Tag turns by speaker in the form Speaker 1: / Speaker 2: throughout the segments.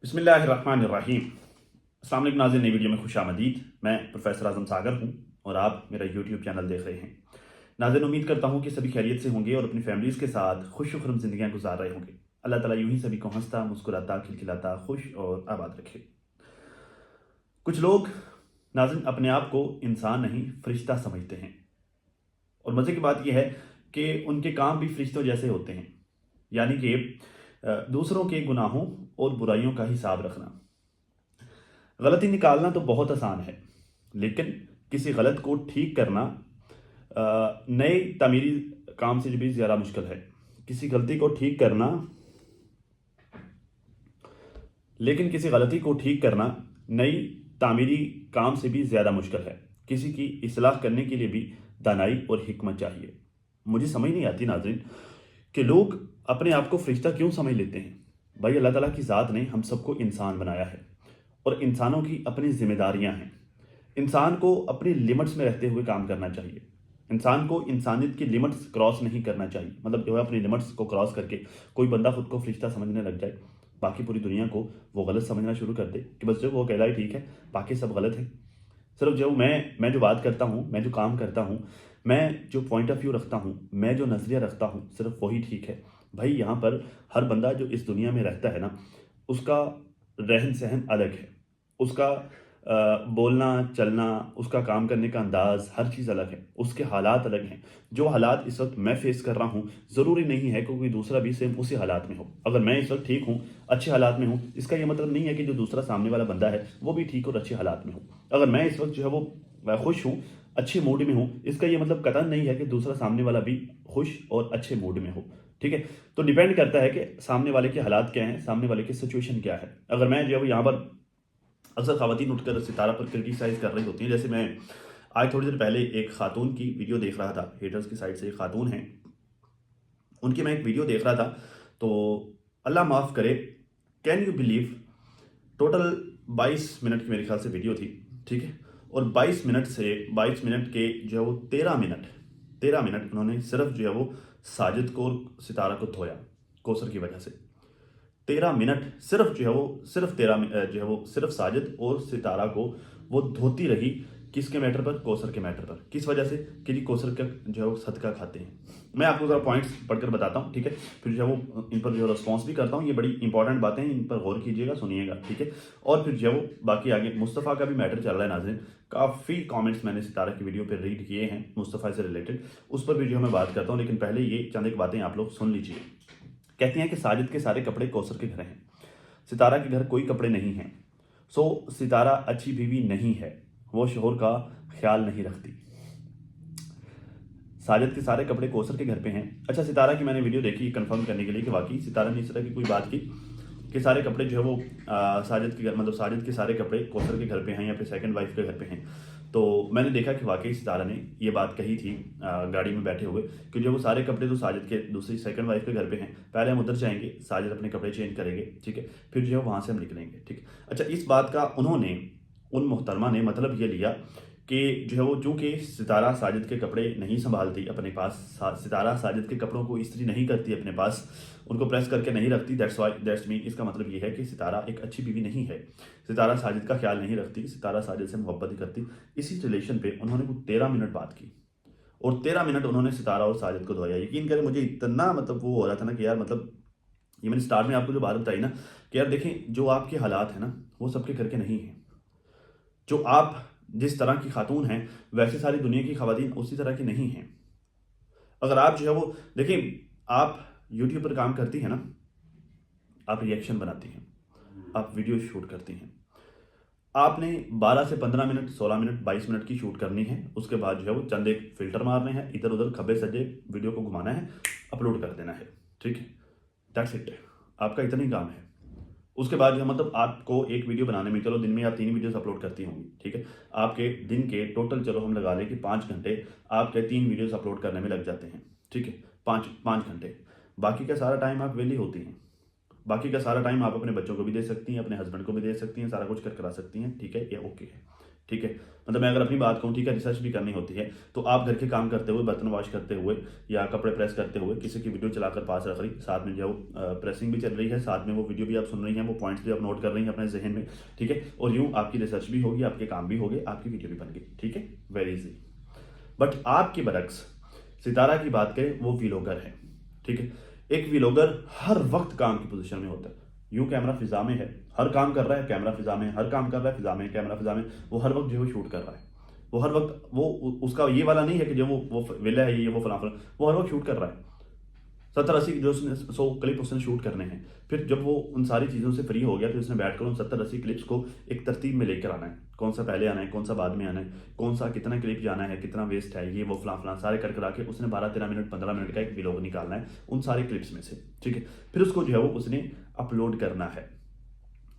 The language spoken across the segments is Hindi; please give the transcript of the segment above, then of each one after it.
Speaker 1: बिस्मिल्लाहिर्रहमानिर्रहीम। अस्सलाम वालेकुम नाज़रीन, नई वीडियो में खुशामदीद। मैं प्रोफेसर आज़म सागर हूँ और आप मेरा यूट्यूब चैनल देख रहे हैं। नाज़रीन, उम्मीद करता हूँ कि सभी खैरियत से होंगे और अपनी फैमिलीज़ के साथ खुश खुरम ज़िंदगियाँ गुजार रहे होंगे। अल्लाह ताला यूं ही सभी को हंसता, मुस्कुराता, खिलखिलाता, खुश और आबाद रखे। कुछ लोग नाज़रीन अपने आप को इंसान नहीं फरिश्ता समझते हैं और मज़े की बात यह है कि उनके काम भी फरिश्तों जैसे होते हैं, यानी कि दूसरों के गुनाहों और बुराइयों का हिसाब रखना। गलती निकालना तो बहुत आसान है, लेकिन किसी गलत को ठीक करना नए तामीरी काम से भी ज़्यादा मुश्किल है। किसी गलती को ठीक करना लेकिन किसी गलती को ठीक करना नई तामीरी काम से भी ज़्यादा मुश्किल है। किसी की इस्लाह करने के लिए भी दानाई और हिकमत चाहिए। मुझे समझ नहीं आती नाज़रीन कि लोग अपने आप को फरिश्ता क्यों समझ लेते हैं। भाई, अल्लाह ताला की ज़ात ने हम सबको इंसान बनाया है और इंसानों की अपनी जिम्मेदारियां हैं। इंसान को अपनी लिमिट्स में रहते हुए काम करना चाहिए। इंसान को इंसानियत की लिमिट्स क्रॉस नहीं करना चाहिए। मतलब जो है, अपनी लिमिट्स को क्रॉस करके कोई बंदा खुद को फरिश्ता समझने लग जाए, बाकी पूरी दुनिया को वो गलत समझना शुरू कर दे कि बस जो वो अकेला ही ठीक है, बाकी सब गलत है। सिर्फ जो मैं जो बात करता हूँ, मैं जो काम करता हूँ, मैं जो पॉइंट ऑफ व्यू रखता हूँ, मैं जो नज़रिया रखता हूँ, सिर्फ वही ठीक है। भाई, यहाँ पर हर बंदा जो इस दुनिया में रहता है ना, उसका रहन सहन अलग है। उसका बोलना चलना, उसका काम करने का अंदाज, हर चीज़ अलग है। उसके हालात अलग हैं। जो हालात इस वक्त मैं फेस कर रहा हूँ, ज़रूरी नहीं है कि कोई दूसरा भी सेम उसी हालात में हो। अगर मैं इस वक्त ठीक हूँ, अच्छे हालात में हूँ, इसका ये मतलब नहीं है कि जो दूसरा सामने वाला बंदा है वो भी ठीक और अच्छे हालात में हो। अगर मैं इस वक्त जो है वो खुश हूँ, अच्छे मूड में हूँ, इसका ये मतलब कतई नहीं है कि दूसरा सामने वाला भी खुश और अच्छे मूड में हो। ठीक है? तो डिपेंड करता है कि सामने वाले के हालात क्या हैं, सामने वाले की सिचुएशन क्या है। अगर मैं जो है वो यहाँ पर अक्सर ख़वातीन उठकर सितारा पर क्रिटिसाइज़ कर रही होती हैं। जैसे मैं आज थोड़ी देर पहले एक खातून की वीडियो देख रहा था, हेटर्स की साइड से एक खातून हैं, उनकी मैं एक वीडियो देख रहा था। तो अल्लाह माफ़ करे, can you believe, total 22 minute की मेरे ख्याल से वीडियो थी। ठीक है? और 22 मिनट के जो है वो 13 मिनट उन्होंने सिर्फ जो है वो साजिद को, सितारा को धोया कोसर की वजह से। 13 मिनट सिर्फ जो है वो सिर्फ जो है वो सिर्फ साजिद और सितारा को वो धोती रही। किसके मैटर पर? कौसर के मैटर पर। किस वजह से? कि जी कौसर का जो है वो सदका खाते हैं। मैं आपको ज़रा पॉइंट्स पढ़कर बताता हूँ। ठीक है? फिर जो है वो इन पर जो रिस्पॉन्स भी करता हूँ। ये बड़ी इंपॉर्टेंट बातें हैं, इन पर गौर कीजिएगा, सुनिएगा। ठीक है? और फिर जो है वो बाकी आगे मुस्तफ़ा का भी मैटर चल रहा है नाज़रीन। काफ़ी कमेंट्स मैंने सितारा की वीडियो पर रीड किए हैं मुस्तफ़ा से रिलेटेड, उस पर भी जो है मैं बात करता हूँ। लेकिन पहले ये चंद एक बातें आप लोग सुन लीजिए। कहती हैं कि साजिद के सारे कपड़े कौसर के घर हैं, सितारा के घर कोई कपड़े नहीं हैं। सो सितारा अच्छी बीवी नहीं है, वो शोहर का ख्याल नहीं रखती। साजिद के सारे कपड़े कौसर के घर पे हैं। अच्छा, सितारा की मैंने वीडियो देखी कंफर्म करने के लिए कि वाकई सितारा ने इस तरह की कोई बात की कि सारे कपड़े जो है वो साजिद के घर, मतलब साजिद के सारे कपड़े कौसर के घर पे हैं या फिर सेकंड वाइफ के घर पे हैं। तो मैंने देखा कि वाकई सितारा ने ये बात कही थी गाड़ी में बैठे हुए कि जो वो सारे कपड़े तो साजिद के दूसरी सेकंड वाइफ के घर पे हैं। पहले हम उधर जाएंगे, साजिद अपने कपड़े चेंज करेंगे, ठीक है, फिर जो है वहाँ से हम निकलेंगे। ठीक है? अच्छा, इस बात का उन्होंने, उन मोहतरमा ने मतलब ये लिया कि जो है वो चूँकि सितारा साजिद के कपड़े नहीं संभालती अपने पास, सितारा साजिद के कपड़ों को इस्त्री नहीं करती अपने पास, उनको प्रेस करके नहीं रखती, दैट्स मीन, इसका मतलब ये है कि सितारा एक अच्छी बीवी नहीं है। सितारा साजिद का ख्याल नहीं रखती, सितारा साजिद से मोहब्बत ही करती। इसी रिलेशन पे उन्होंने कुछ 13 मिनट बात की और 13 मिनट उन्होंने सितारा और साजिद को धोया। यकीन करें, मुझे इतना मतलब वो हो रहा था ना कि यार, मतलब ये मैंने स्टार्ट में आपको जो बात बताई ना कि यार देखें, जो आपके हालात हैं ना वो सबके करके नहीं है। जो आप जिस तरह की खातून हैं, वैसे सारी दुनिया की खवातीन उसी तरह की नहीं हैं। अगर आप जो है वो देखिए, आप यूट्यूब पर काम करती हैं ना, आप रिएक्शन बनाती हैं, आप वीडियो शूट करती हैं, आपने 12 से 15 मिनट, 16 मिनट, 22 मिनट की शूट करनी है। उसके बाद जो है वो चंद एक फिल्टर मारने हैं, इधर उधर खब्बे सज्जे वीडियो को घुमाना है, अपलोड कर देना है। ठीक है? That's it. आपका इतना ही काम है। उसके बाद जो मतलब आपको एक वीडियो बनाने में, चलो दिन में आप 3 वीडियोस अपलोड करती होंगी, ठीक है, आपके दिन के टोटल, चलो हम लगा लें कि 5 घंटे आपके 3 वीडियोस अपलोड करने में लग जाते हैं। ठीक है? 5 घंटे। बाकी का सारा टाइम आप वेली होती हैं। बाकी का सारा टाइम आप अपने बच्चों को भी दे सकती हैं, अपने हस्बैंड को भी दे सकती हैं, सारा कुछ कर करा सकती हैं। ठीक है? ये ओके है। ठीक है। मतलब मैं अगर अपनी बात कहूँ, ठीक है, रिसर्च भी करनी होती है, तो आप घर के काम करते हुए, बर्तन वॉश करते हुए या कपड़े प्रेस करते हुए किसी की वीडियो चलाकर पास रख रही, साथ में जो प्रेसिंग भी चल रही है, साथ में वो वीडियो भी आप सुन रही हैं, वो पॉइंट्स भी आप नोट कर रही हैं अपने जहन में, ठीक है, और यूँ आपकी रिसर्च भी होगी, आपके काम भी हो गए, आपकी वीडियो भी बन गई, ठीक है, वेरी इजी। बट आपकी बरक्स सितारा की बात करें, वो वीलॉगर है, ठीक है। एक वीलॉगर हर वक्त काम की पोजीशन में होता है। यूं कैमरा फिजा में है, हर काम कर रहा है, कैमरा फिजा में, हर काम कर रहा है फिजा में, कैमरा फिजा में, वो हर वक्त जो है शूट कर रहा है। वो हर वक्त वो उसका ये वाला नहीं है कि जो वो विला है, ये वो फला फला, वो हर वक्त शूट कर रहा है। 70-80 जो उसने 100 क्लिप उसने शूट करने हैं। फिर जब वो उन सारी चीज़ों से फ्री हो गया, फिर उसने बैठकर उन 70-80 क्लिप्स को एक तरतीब में लेकर आना है, कौन सा पहले आना है, कौन सा बाद में आना है, कौन सा कितना क्लिप जाना है, कितना वेस्ट है, ये वो फलां फलां सारे कर करा के उसने 12-13 मिनट 15 मिनट का एक व्लॉग निकालना है उन सारे क्लिप्स में से, ठीक है। फिर उसको जो है वो उसने अपलोड करना है,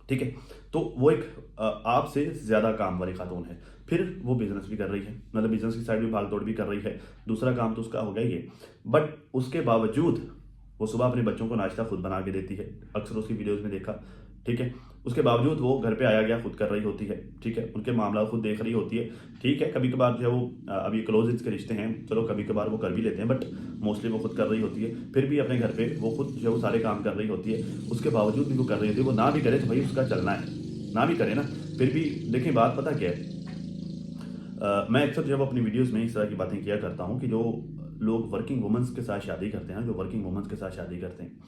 Speaker 1: ठीक है। तो वो एक आपसे ज़्यादा काम वाली खातून है। फिर वो बिजनेस भी कर रही है, मतलब बिजनेस की साइड भी भाग दौड़ भी कर रही है, दूसरा काम तो उसका हो गया ये। बट उसके बावजूद वो सुबह अपने बच्चों को नाश्ता खुद बना के देती है, अक्सर उसकी वीडियोस में देखा, ठीक है। उसके बावजूद वो घर पे आया गया खुद कर रही होती है, ठीक है, उनके मामला खुद देख रही होती है, ठीक है। कभी कभार जो है वो अभी क्लोज के रिश्ते हैं, चलो कभी कभार वो कर भी लेते हैं, बट मोस्टली वो खुद कर रही होती है। फिर भी अपने घर पे वो खुद जो है वो सारे काम कर रही होती है, उसके बावजूद भी वो कर रही होती है। वो ना भी करे तो भाई उसका चलना है, ना भी करे ना, फिर भी देखिए बात पता क्या है, मैं अक्सर जब अपनी वीडियोस में इस तरह की बातें किया करता हूँ कि जो लोग वर्किंग वुमेंस के साथ शादी करते हैं, जो वर्किंग वुमेंस के साथ शादी करते हैं,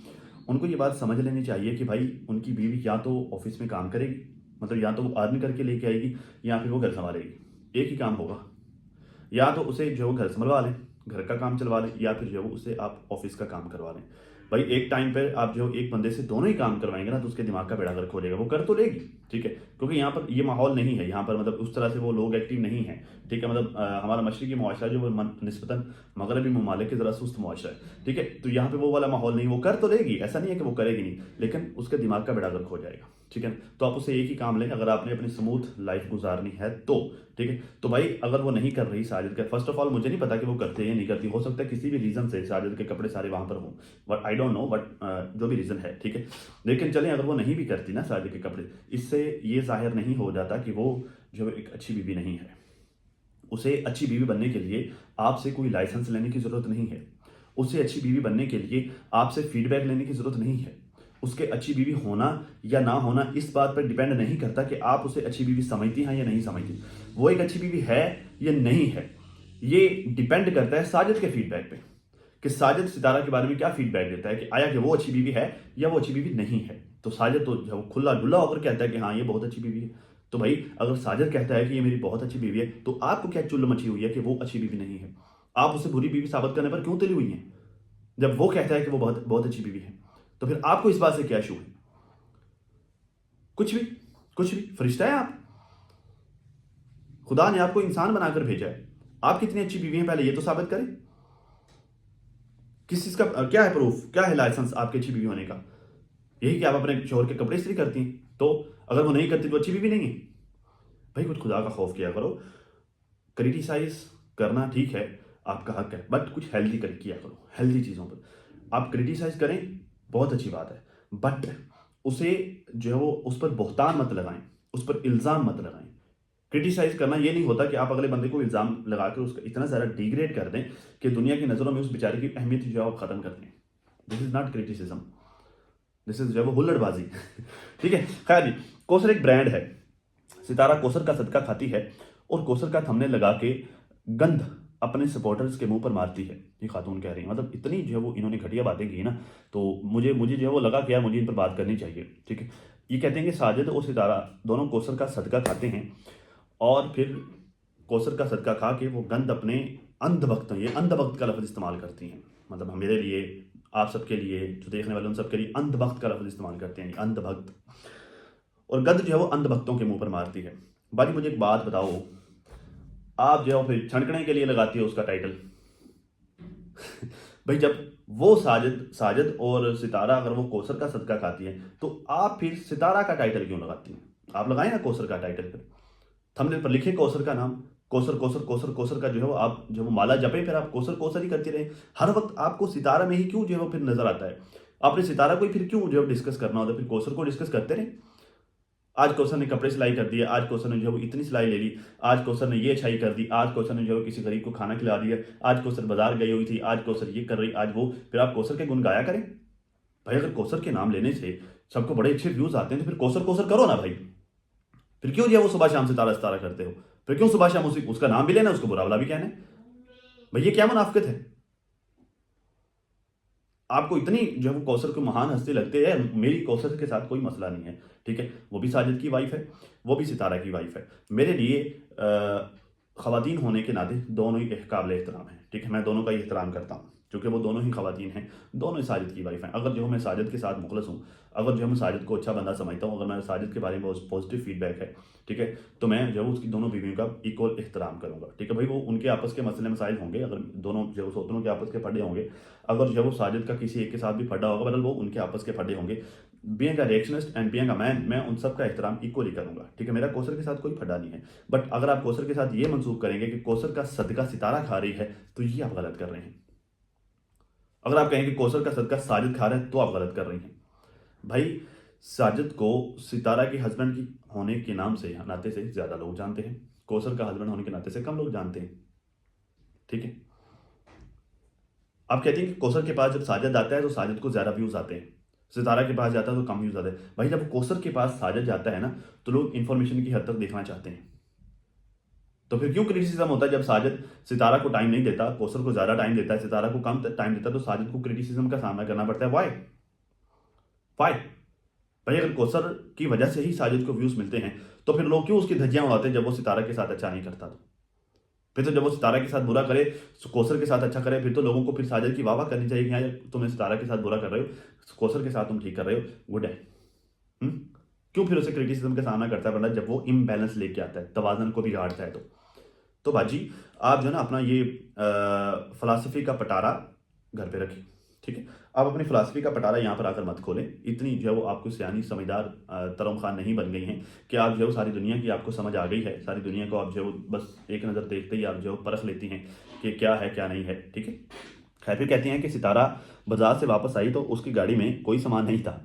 Speaker 1: उनको ये बात समझ लेनी चाहिए कि भाई उनकी बीवी या तो ऑफिस में काम करेगी, मतलब या तो वो आदमी करके लेके आएगी, या फिर वो घर संभालेगी, एक ही काम होगा। या तो उसे जो घर संभलवा लें, घर का काम चलवा लें, या फिर जो है उसे आप ऑफिस का काम करवा लें। भाई एक टाइम पे आप जो एक बंदे से दोनों ही काम करवाएंगे ना, तो उसके दिमाग का बेड़ा गर्क हो जाएगा, वो कर तो लेगी, ठीक है, क्योंकि यहाँ पर ये माहौल नहीं है, यहाँ पर मतलब उस तरह से वो लोग एक्टिव नहीं है, ठीक है। मतलब हमारा मशरकी मुआशरा जो वो निस्बतन मगरबी ममालिक के ज़रा सुस्त मुआशरा है, ठीक है। तो यहाँ पे वो वाला माहौल नहीं, वो कर तो लेगी, ऐसा नहीं है कि वो करेगी नहीं, लेकिन उसके दिमाग का बेड़ा गर्क हो जाएगा, ठीक है। तो आप उसे एक ही काम लें अगर आपने अपनी स्मूथ लाइफ गुजारनी है तो, ठीक है। तो भाई अगर वो नहीं कर रही साजिद का, फर्स्ट ऑफ ऑल मुझे नहीं पता कि वो करते हैं या नहीं करती, हो सकता है किसी भी रीज़न से साजिद के कपड़े सारे वहाँ पर हों, but I don't know, but जो भी रीज़न है, ठीक है। लेकिन चलें अगर वो नहीं भी करती ना साजिद के कपड़े, इससे ये जाहिर नहीं हो जाता कि वो जो एक अच्छी बीवी नहीं है। उसे अच्छी बीवी बनने के लिए आपसे कोई लाइसेंस लेने की ज़रूरत नहीं है, उसे अच्छी बीवी बनने के लिए आपसे फीडबैक लेने की ज़रूरत नहीं है। उसके अच्छी बीवी होना या ना होना इस बात पर डिपेंड नहीं करता कि आप उसे अच्छी बीवी समझती हैं या नहीं समझती। वो एक अच्छी बीवी है या नहीं है, ये डिपेंड करता है साजिद के फीडबैक पे, कि साजिद सितारा के बारे में क्या फीडबैक देता है, कि आया कि वो अच्छी बीवी है या वो अच्छी बीवी नहीं है। तो साजिद तो जब खुला डुला होकर कहता है कि हाँ ये बहुत अच्छी बीवी है, तो भाई अगर साजिद कहता है कि ये मेरी बहुत अच्छी बीवी है, तो आपको क्या चुल्ल मची हुई है कि वो अच्छी बीवी नहीं है? आप उसे बुरी बीवी साबित करने पर क्यों तुली हुई हैं? जब वो कहता है कि वो बहुत बहुत अच्छी बीवी है, तो फिर आपको इस बात से क्या इशू है? कुछ भी, कुछ भी, फरिश्ता है आप, खुदा ने आपको इंसान बनाकर भेजा है। आप कितनी अच्छी बीवी हैं पहले ये तो साबित करें। किस चीज का क्या है प्रूफ, क्या है लाइसेंस आपकी अच्छी बीवी होने का? यही कि आप अपने शोहर के कपड़े इस्त्री करती हैं, तो अगर वो नहीं करती तो अच्छी बीवी नहीं है? भाई कुछ खुदा का खौफ किया करो। क्रिटिसाइज करना ठीक है, आपका हक है, बट कुछ हेल्दी कर किया करो, हेल्दी चीज़ों पर। आप क्रिटिसाइज करें, बहुत अच्छी बात है, बट उसे जो है वो उस पर बहुतान मत लगाएं, उस पर इल्ज़ाम मत लगाएं। क्रिटिसाइज करना ये नहीं होता कि आप अगले बंदे को इल्ज़ाम लगा कर उसका इतना ज़्यादा डिग्रेड कर दें कि दुनिया की नज़रों में उस बेचारे की अहमियत जो है वो ख़त्म कर दें। This is not criticism, this is जो है वो हुल्लड़बाजी। ठीक है, खैर जी, कोसर एक ब्रांड है। सितारा कोसर का सदका खाती है और कोसर का थंबनेल लगा के गंद अपने सपोर्टर्स के मुंह पर मारती है, ये खातून कह रही है। मतलब इतनी जो है वो इन्होंने घटिया बातें की ना, तो मुझे मुझे जो है वो लगा कि यार मुझे इन पर बात करनी चाहिए, ठीक है। ये कहते हैं कि साजिद और सितारा दोनों कोसर का सदका खाते हैं, और फिर कोसर का सदका खा के वो गंद अपने अंधभक्त, ये अंधभक्त का लफ्ज़ इस्तेमाल करती हैं, मतलब मेरे लिए, आप सबके लिए, जो देखने वाले उन सबके लिए अंधभक्त का लफ्ज़ इस्तेमाल करते हैं, अंधभक्त। और गंद जो है वो अंधभक्तों के मुंह पर मारती है। बाकी मुझे एक बात बताओ, आप जो है फिर छनकने के लिए लगाती हो उसका टाइटल। भाई जब वो साजिद और सितारा अगर वो कोसर का सदका खाती है, तो आप फिर सितारा का टाइटल क्यों लगाती हैं? आप लगाएं ना कोसर का टाइटल, फिर थंबनेल पर लिखे कोसर का नाम, कोसर कोसर कोसर कोसर का जो है वो आप जो वो माला जपे, फिर आप कोसर कोसर ही करती रहे। हर वक्त आपको सितारा में ही क्यों जो है वो फिर नजर आता है? आपने सितारा को ही फिर क्यों जो है डिस्कस करना होता है? फिर कोसर को डिस्कस करते रहे। आज कौसर ने कपड़े सिलाई कर दिए, आज कौसर ने जो है वो इतनी सिलाई ले ली, आज कौसर ने ये अच्छाई कर दी, आज कौसर ने जो है किसी गरीब को खाना खिला दिया, आज कौसर बाजार गई हुई थी, आज कौसर ये कर रही, आज वो। फिर आप कौसर के गुण गाया करें भाई। अगर कौसर के नाम लेने से सबको बड़े अच्छे व्यूज आते हैं तो फिर कौसर कौसर करो ना भाई। फिर क्यों जो है वो सुबह शाम सितारा सितारा करते हो? फिर क्यों सुबह शाम उसका नाम भी लेना, उसको बुरा भला भी कहना है? भाई ये क्या मुनाफिकत है? आपको इतनी जो है वो कौसर को महान हस्ती लगते हैं। मेरी कौसर के साथ कोई मसला नहीं है, ठीक है। वो भी साजिद की वाइफ है, वो भी सितारा की वाइफ है। मेरे लिए ख़वातीन होने के नाते दोनों ही काबिल एहतराम हैं, ठीक है। मैं दोनों का ही एहतराम करता हूँ क्योंकि वो दोनों ही ख़वातीन हैं, दोनों ही साजिद की वाइफ हैं। अगर जो मैं साजिद के साथ मुखलस हूँ, अगर जो मैं साजिद को अच्छा बंदा समझता हूँ, अगर मैं साजिद के बारे में पॉजिटिव फीडबैक है, ठीक है, तो मैं जो उसकी दोनों बीवियों का इक्वल एहतराम करूँगा, ठीक है भाई। वो उनके आपस के मसले मसाइल होंगे, अगर दोनों जो दोनों के आपस के फड्डे होंगे, अगर जो वो साजिद का किसी एक के साथ भी फड्डा होगा, मतलब वो उनके आपस के फड्डे होंगे, being a reactionist and being a man, मैं उन सब का एहतराम इक्वली करूंगा, ठीक है। मेरा कौसर के साथ कोई फड्डा नहीं है। बट अगर आप कौसर के साथ ये मंसूब करेंगे कि कौसर का सदका सितारा खा रही है, तो ये आप गलत कर रहे हैं। अगर आप कहेंगे कौसर का सदका साजिद खा रहे हैं, तो आप गलत कर रही हैं भाई। साजिद को सितारा के हस्बैंड की होने के नाम से, नाते से ज़्यादा लोग जानते हैं, कौसर का हस्बैंड होने के नाते से कम लोग जानते हैं, ठीक है। आप कहते हैं कि कौसर के पास जब साजिद आता है तो साजिद को ज़्यादा व्यूज़ आते हैं, सितारा के पास जाता है तो कम व्यूज़ आते हैं। भाई जब कौसर के पास साजिद जाता है ना, तो लोग इन्फॉर्मेशन की हद तक देखना चाहते हैं। तो फिर क्यों क्रिटिसिज्म होता है जब साजिद सितारा को टाइम नहीं देता, कौसर को ज़्यादा टाइम देता है, सितारा को कम टाइम देता है, तो साजिद को क्रिटिसिज्म का सामना करना पड़ता है। वाई वाई भाई अगर कौसर की वजह से ही साजिद को व्यूज़ मिलते हैं, तो फिर लोग क्यों उसकी धज्जियां उड़ाते हैं जब वो सितारा के साथ अच्छा नहीं करता? तो फिर तो जब वो सितारा के साथ बुरा करे, कौसर के साथ अच्छा करे, फिर तो लोगों को फिर साजिद की वाह वाह करनी चाहिए कि हाँ तुम सितारा के साथ बुरा कर रहे हो, कौसर के साथ तुम ठीक कर रहे हो, गुड है। क्यों फिर उसे क्रिटिसिज्म का सामना करता है बंदा जब वो इम्बैलेंस लेके आता है, तवाज़न को बिगाड़ता है? तो बाजी आप जो है ना अपना ये फ़िलासफ़ी का पटारा घर पे रखिए, ठीक है। आप अपनी फ़िलासफ़ी का पटारा यहाँ पर आकर मत खोलें। इतनी जो है वो आपको सियानी समझदार तरम खान नहीं बन गई हैं कि आप जो है वो सारी दुनिया की आपको समझ आ गई है, सारी दुनिया को आप जो है वो बस एक नज़र देखते ही आप जो है परख लेती हैं कि क्या है क्या नहीं है, ठीक है। खैर फिर कहती हैं कि सितारा बाज़ार से वापस आई तो उसकी गाड़ी में कोई सामान नहीं था,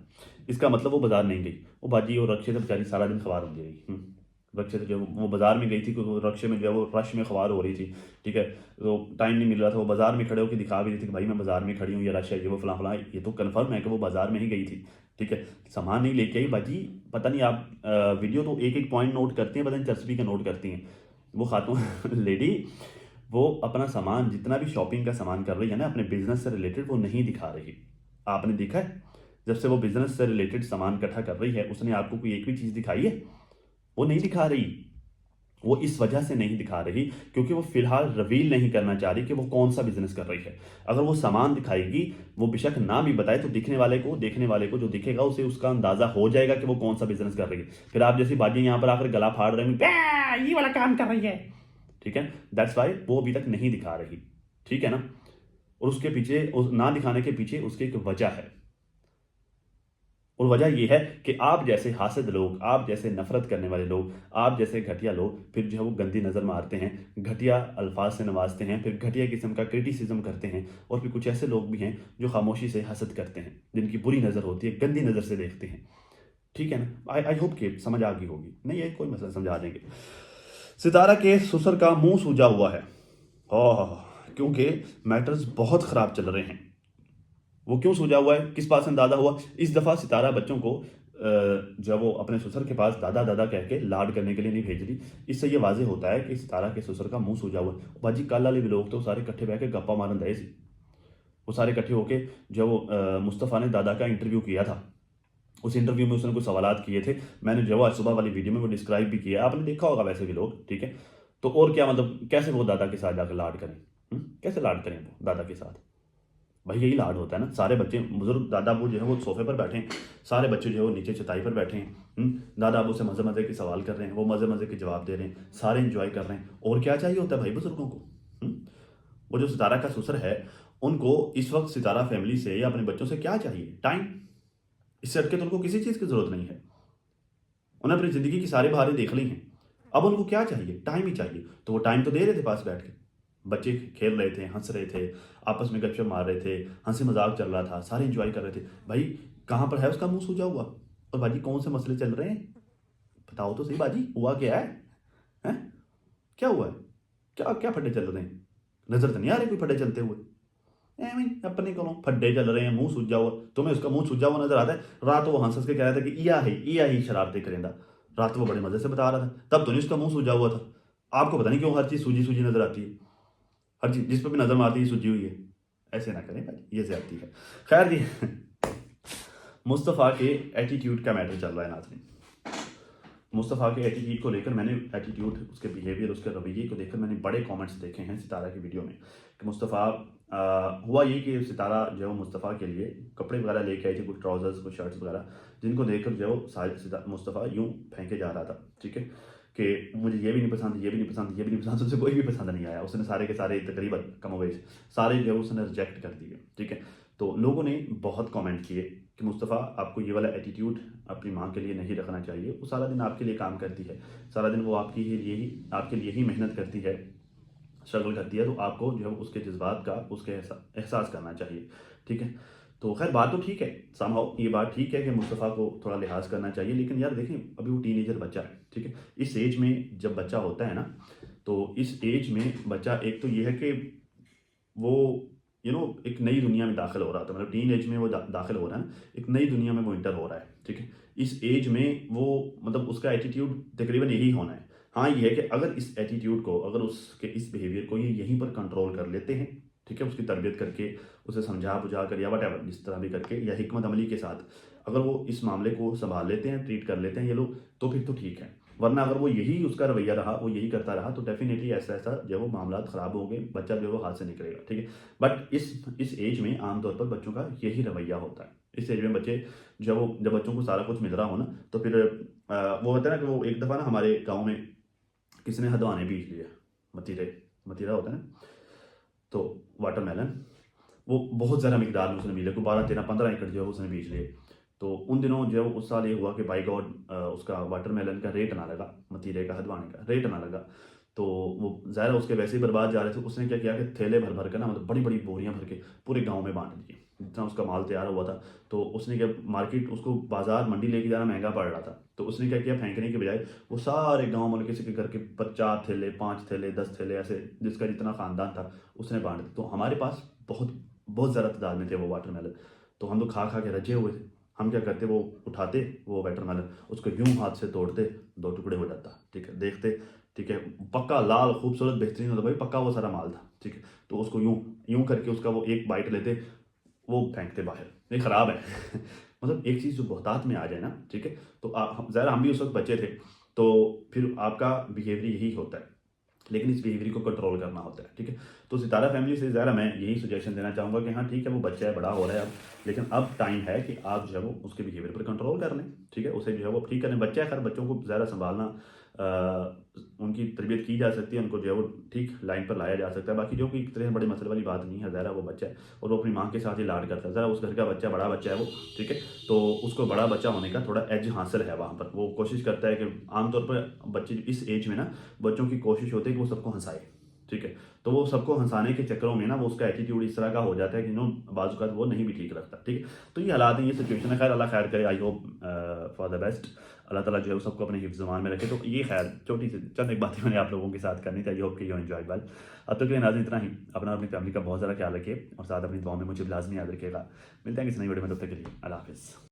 Speaker 1: इसका मतलब वो बाज़ार नहीं गई। वो बाजी और रक्शे से बेचारी सारा दिन खबार होती रही। रक्शे से जो वो बाज़ार में गई थी क्योंकि वो रक्शे में जो है वो रश में खबार हो रही थी, ठीक है। तो टाइम नहीं मिल रहा था, वो बाज़ार में खड़े होकर दिखा भी रही थी कि भाई मैं बाज़ार में खड़ी हूँ, ये रश है, ये वो फलां फलां। ये तो कन्फर्म है कि वो बाज़ार में ही गई थी, ठीक है। सामान नहीं लेके आई बाजी। पता नहीं आप वीडियो तो एक एक पॉइंट नोट करती हैं, पता नहीं चर्चबी का नोट करती हैं वो खातून लेडी। वो अपना सामान जितना भी शॉपिंग का सामान कर रही है ना अपने बिजनेस से रिलेटेड, वो नहीं दिखा रही। आपने देखा है जब से वो बिजनेस से रिलेटेड सामान इकट्ठा कर रही है, उसने आपको कोई एक भी चीज़ दिखाई है? वो नहीं दिखा रही। वो इस वजह से नहीं दिखा रही क्योंकि वो फिलहाल रिवील नहीं करना चाह रही कि वो कौन सा बिजनेस कर रही है। अगर वो सामान दिखाएगी, वो बेशक ना भी बताए, तो दिखने वाले को, देखने वाले को जो दिखेगा उसे उसका अंदाजा हो जाएगा कि वो कौन सा बिजनेस कर रही है। फिर आप जैसी बाजी यहाँ पर आकर गला फाड़ रहे हैं, ये वाला काम कर रही है, ठीक है। दैट्स वाई वो अभी तक नहीं दिखा रही, ठीक है ना। और उसके पीछे, ना दिखाने के पीछे उसकी एक वजह है, और वजह यह है कि आप जैसे हासिद लोग, आप जैसे नफरत करने वाले लोग, आप जैसे घटिया लोग फिर जो है वो गंदी नज़र मारते हैं, घटिया अल्फाज से नवाजते हैं, फिर घटिया किस्म का क्रिटिसिज्म करते हैं। और फिर कुछ ऐसे लोग भी हैं जो खामोशी से हसद करते हैं, जिनकी बुरी नज़र होती है, गंदी नज़र से देखते हैं, ठीक है ना। आई होप कि समझ आ गई होगी। नहीं है कोई मसला, समझा देंगे। सितारा के ससुर का मुंह सूजा हुआ है, क्योंकि मैटर्स बहुत ख़राब चल रहे हैं। वो क्यों सूझा हुआ है, किस बात से अंदाज़ा हुआ? इस दफ़ा सितारा बच्चों को जब वो अपने ससुर के पास दादा दादा कह के लाड करने के लिए नहीं भेज रही। इससे ये वाज़ेह होता है कि सितारा के ससुर का मुंह सूझा हुआ है। बाजी कल वाले भी लोग तो सारे इकट्ठे बह के गप्पा मारन दे सी। वो सारे इकट्ठे होके जब वो मुस्तफ़ा ने दादा का इंटरव्यू किया था, उस इंटरव्यू में उसने कुछ सवालात किए थे। मैंने जो आज सुबह वाली वीडियो में वो डिस्क्राइब भी किया, आपने देखा होगा वैसे भी लोग, ठीक है। तो और क्या मतलब, कैसे वो दादा के साथ जाकर लाड करें? कैसे लाड करें वो दादा के साथ? भाई यही लाड होता है ना। सारे बच्चे, बुजुर्ग दादा अबू जो है वो सोफे पर बैठे हैं, सारे बच्चे जो है वो नीचे चटाई पर बैठे हैं। दादा अबू से मज़े मज़े के सवाल कर रहे हैं, वो मज़े मज़े के जवाब दे रहे हैं, सारे इंजॉय कर रहे हैं। और क्या चाहिए होता है भाई बुजुर्गों को? वो जो सितारा का ससुर है, उनको इस वक्त सितारा फैमिली से या अपने बच्चों से क्या चाहिए? टाइम। इससे हटके तो उनको किसी चीज़ की ज़रूरत नहीं है। उन्हें अपनी ज़िंदगी की सारी बहारें देख ली हैं, अब उनको क्या चाहिए? टाइम ही चाहिए। तो वो टाइम तो दे रहे थे पास बैठ के, बच्चे खेल रहे थे, हंस रहे थे, आपस में गपशप मार रहे थे, हंसी मजाक चल रहा था, सारे एंजॉय कर रहे थे। भाई कहाँ पर है उसका मुंह सूजा हुआ? और बाजी कौन से मसले चल रहे हैं? बताओ तो सही बाजी, हुआ क्या है? हैं? क्या हुआ है? क्या क्या फड्डे चल रहे हैं? नजर तो नहीं आ रहे कोई फड्डे चलते हुए? एਵੇਂ ही अपने को फड्डे चल रहे हैं, मुंह सूजा हुआ। तुम्हें उसका मुंह सूजा हुआ नजर आता है? रात वो हंस हंस के कह रहा था कि इया ही शरारतें करेंदा। रात वो बड़े मजे से बता रहा था, तब तो नहीं उसका मुंह सूजा हुआ था। आपको पता नहीं क्यों हर चीज सूजी सूजी नजर आती है। हर चीज जिस पर भी नजर मारती है सूजी हुई है। ऐसे ना करें भाई, ये ज्यादती है। खैर जी, मुस्तफ़ा के एटीट्यूड का मैटर चल रहा है नाज़रीन। मुस्तफ़ा के एटीट्यूड को लेकर मैंने उसके बिहेवियर, उसके रवैये को देखकर मैंने बड़े कमेंट्स देखे हैं सितारा की वीडियो में कि मुस्तफ़ा हुआ ये कि सितारा जो है वो मुस्तफ़ा के लिए कपड़े वगैरह लेके आई थी, कुछ ट्राउजर्स, कुछ शर्ट्स वगैरह, जिनको देखकर जो है वो मुस्तफ़ा यूँ फेंके जा रहा था, ठीक है, कि मुझे ये भी नहीं पसंद, ये भी नहीं पसंद, ये भी नहीं पसंद, उससे कोई भी पसंद नहीं आया। उसने सारे के सारे तकरीबन कमोवेश सारे जो है उसने रिजेक्ट कर दिए, ठीक है। तो लोगों ने बहुत कमेंट किए कि मुस्तफ़ा आपको ये वाला एटीट्यूड अपनी माँ के लिए नहीं रखना चाहिए। वो सारा दिन आपके लिए काम करती है, सारा दिन वो आपके लिए ही मेहनत करती है, स्ट्रगल करती है, तो आपको जो है उसके जज्बात का, उसके एहसास करना चाहिए, ठीक है। तो खैर बात तो ठीक है, समहाउ ये बात ठीक है कि मुस्तफ़ा को थोड़ा लिहाज करना चाहिए, लेकिन यार देखें अभी वो टीनेजर बच्चा है, ठीक है। इस एज में जब बच्चा होता है ना, तो इस एज में बच्चा, एक तो ये है कि वो एक नई दुनिया में दाखिल हो रहा था, मतलब टीन एज में वो दाखिल हो रहा है, एक नई दुनिया में वो इंटर हो रहा है, ठीक है। इस एज में वो मतलब उसका एटीट्यूड तकरीबन यही होना है। हाँ ये है कि अगर इस एटीट्यूड को, अगर उसके इस बिहेवियर को ये यहीं पर कंट्रोल कर लेते हैं, ठीक है, उसकी तरबियत करके, उसे समझा बुझा कर या वट जिस तरह भी करके, या हिकमत अमली के साथ अगर वो इस मामले को संभाल लेते हैं, ट्रीट कर लेते हैं ये लोग, तो फिर तो ठीक है। वरना अगर वो यही उसका रवैया रहा, वो यही करता रहा, तो डेफिनेटली ऐसा ऐसा जो है वो मामला ख़राब होंगे, बच्चा जो है वो हाथ से निकलेगा, ठीक है। बट इस एज में आमतौर पर बच्चों का यही रवैया होता है। इस एज में बच्चे जब बच्चों को सारा कुछ मिल रहा हो ना, तो फिर वो होता है ना कि वो एक दफ़ा ना हमारे गाँव में किसी ने हदवाने बीज लिए, मतीरे, मतीरा होता है ना, तो वाटरमेलन, वो बहुत ज़्यादा मिकदार में उसने बीज लिया, कोई 12, 13, 15 एकड़ जो है उसने बीज लिए। तो उन दिनों जो है उस साल ये हुआ कि बाई गॉड उसका वाटरमेलन का रेट ना लगा, मतीरे का, हदवाने का रेट ना लगा। तो वो ज़ाहिर है उसके वैसे ही बर्बाद जा रहे थे। उसने क्या किया कि थैले भर भर कर ना, मतलब बड़ी बड़ी बोरियां भर के पूरे गांव में बांट दिए, जितना उसका माल तैयार हुआ था। तो उसने क्या, मार्केट उसको बाजार मंडी लेके जाना महंगा पड़ रहा था, तो उसने क्या किया, फेंकने के बजाय वो सारे गाँव, मतलब किसी के घर के 4 थैले, 5 थैले, 10 थैले, ऐसे जिसका जितना ख़ानदान था उसने बांट दिया। तो हमारे पास बहुत बहुत ज़्यादा तादाद में थे वो वाटरमेलन। तो हम तो खा खा के रजे हुए थे। हम क्या करते, वो उठाते वो वाटरमेलन, उसको यूं हाथ से तोड़ते, 2 टुकड़े हो जाता, ठीक है, देखते, ठीक है, पक्का लाल खूबसूरत बेहतरीन होता भाई, पक्का वो सारा माल था, ठीक है। तो उसको यूं यूं करके उसका वो एक बाइट लेते, वो फेंकते बाहर, ये ख़राब है। मतलब एक चीज़ जो बहुतात में आ जाए ना, ठीक है, तो ज़रा हम भी उस वक्त बच्चे थे, तो फिर आपका बिहेवियर यही होता है, लेकिन इस बिहेवियर को कंट्रोल करना होता है, ठीक है। तो सितारा फैमिली से ज़रा मैं यही सजेशन देना चाहूँगा कि हाँ ठीक है, वो बच्चा है, बड़ा हो रहा है अब, लेकिन अब टाइम है कि आप जो है वो उसके बिहेवियर पर कंट्रोल कर लें, ठीक है, उसे जो है वो ठीक करें। बच्चा है, खैर बच्चों को ज़्यादा संभालना, उनकी तरबियत की जा सकती है, उनको जो है वो ठीक लाइन पर लाया जा सकता है। बाकी जो कि एक तरह से बड़े मसले वाली बात नहीं है, ज़रा वो बच्चा है और वो अपनी माँ के साथ ही लाड करता है, ज़रा उस घर का बच्चा, बड़ा बच्चा है वो, ठीक है। तो उसको बड़ा बच्चा होने का थोड़ा एज हासिल है वहाँ पर, वो कोशिश करता है कि आमतौर पर बच्चे इस एज में ना, बच्चों की कोशिश होती है कि वो सबको हंसाए, ठीक है। तो वो सबको हंसाने के चक्करों में ना वो उसका एटीट्यूड इस तरह का हो जाता है कि बाज़ वो नहीं भी ठीक रखता, ठीक है। तो ये हालात है, ये सिचुएशन है। खैर अल्लाह खैर करे, I hope for the best. Allah ताला जो है सबको अपने हिफ्ज़ ज़मान में रखे। तो ये खैर छोटी सी चंद एक बातें मैंने आप लोगों के साथ करनी थी। आई होप कि यू एंजॉय वेल। अब तक के लिए नाज़रीन इतना ही। अपना अपनी फैमिली का बहुत ज़्यादा ख्याल रखिए और साथ अपनी दुआ में मुझे लाज़मी याद रखिएगा। मिलते हैं किसी नई वीडियो में, तब तक के लिए अल्लाह हाफ़िज़।